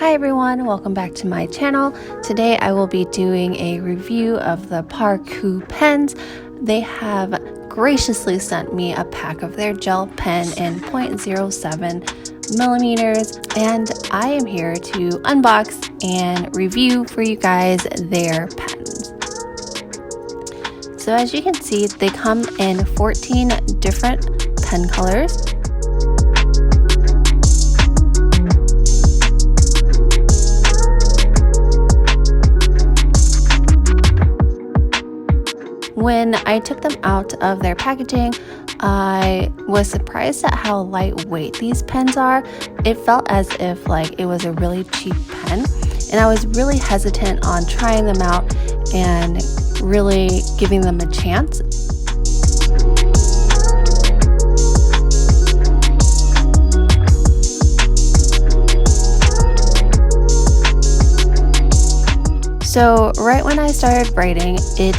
Hi everyone, welcome back to my channel. Today I will be doing a review of the Parkoo Pens. They have graciously sent me a pack of their gel pen in 0.07 millimeters, and I am here to unbox and review for you guys their pens. So as you can see, they come in 14 different pen colors. When I took them out of their packaging, I was surprised at how lightweight these pens are. It felt as if it was a really cheap pen, and I was really hesitant on trying them out and really giving them a chance. So right when I started writing, it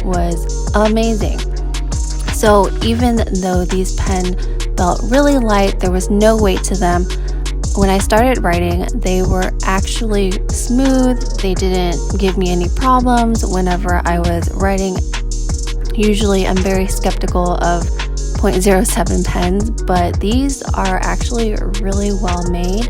was amazing. So even though these pens felt really light, there was no weight to them. When I started writing, they were actually smooth. They didn't give me any problems whenever I was writing. Usually I'm very skeptical of 0.07 pens, but these are actually really well made.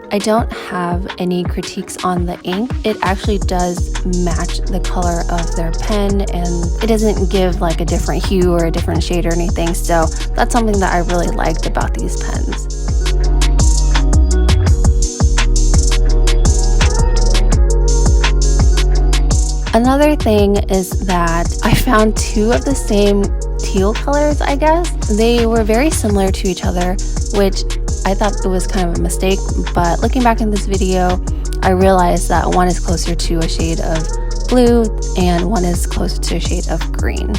I don't have any critiques on the ink. It actually does match the color of their pen, and it doesn't give a different hue or a different shade or anything. So that's something that I really liked about these pens. Another thing is that I found two of the same teal colors, I guess. They were very similar to each other, which I thought it was kind of a mistake, but looking back in this video, I realized that one is closer to a shade of blue and one is closer to a shade of green.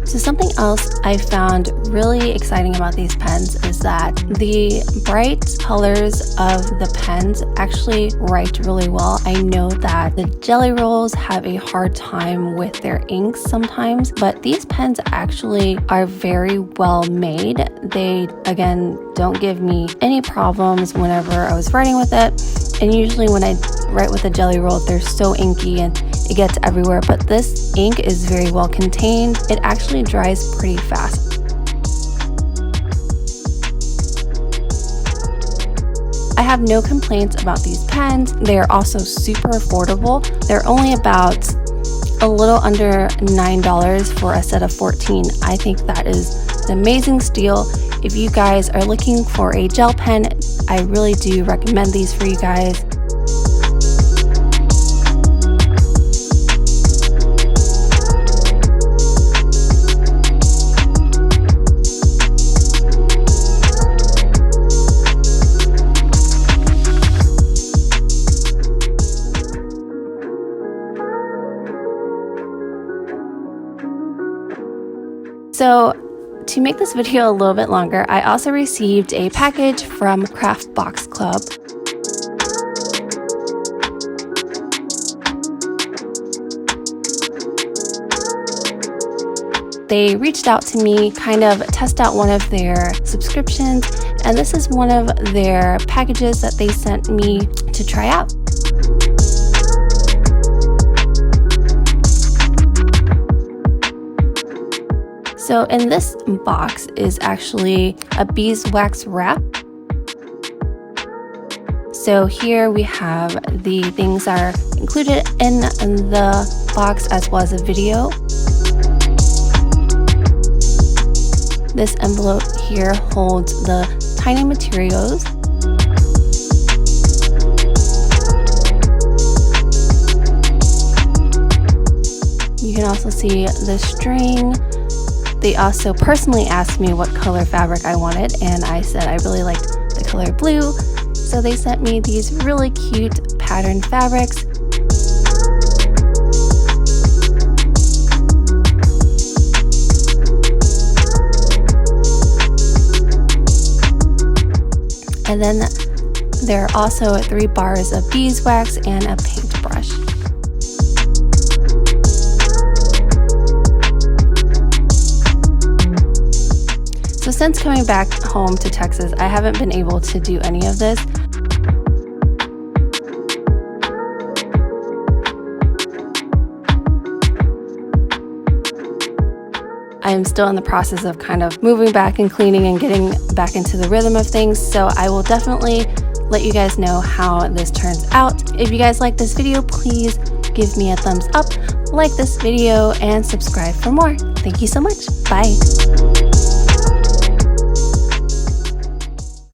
So something else I found really exciting about these pens is that the bright colors of the pens actually write really well. I know that the jelly rolls have a hard time with their inks sometimes, but these pens actually are very well made. They, again, don't give me any problems whenever I was writing with it. And usually when I write with a jelly roll, they're so inky and it gets everywhere, but this ink is very well contained. It actually dries pretty fast. I have no complaints about these pens. They are also super affordable. They're only about a little under $9 for a set of 14. I think that is an amazing steal. If you guys are looking for a gel pen, I really do recommend these for you guys. So to make this video a little bit longer, I also received a package from CraftBox Club. They reached out to me, kind of test out one of their subscriptions, and this is one of their packages that they sent me to try out. So in this box is actually a beeswax wrap. So here we have the things that are included in the box, as well as a video. This envelope here holds the tiny materials. You can also see the string. They also personally asked me what color fabric I wanted, and I said I really liked the color blue. So they sent me these really cute patterned fabrics. And then there are also 3 bars of beeswax and a paintbrush. So since coming back home to Texas, I haven't been able to do any of this. I'm still in the process of kind of moving back and cleaning and getting back into the rhythm of things, so I will definitely let you guys know how this turns out. If you guys like this video, please give me a thumbs up, like this video, and subscribe for more. Thank you so much. Bye.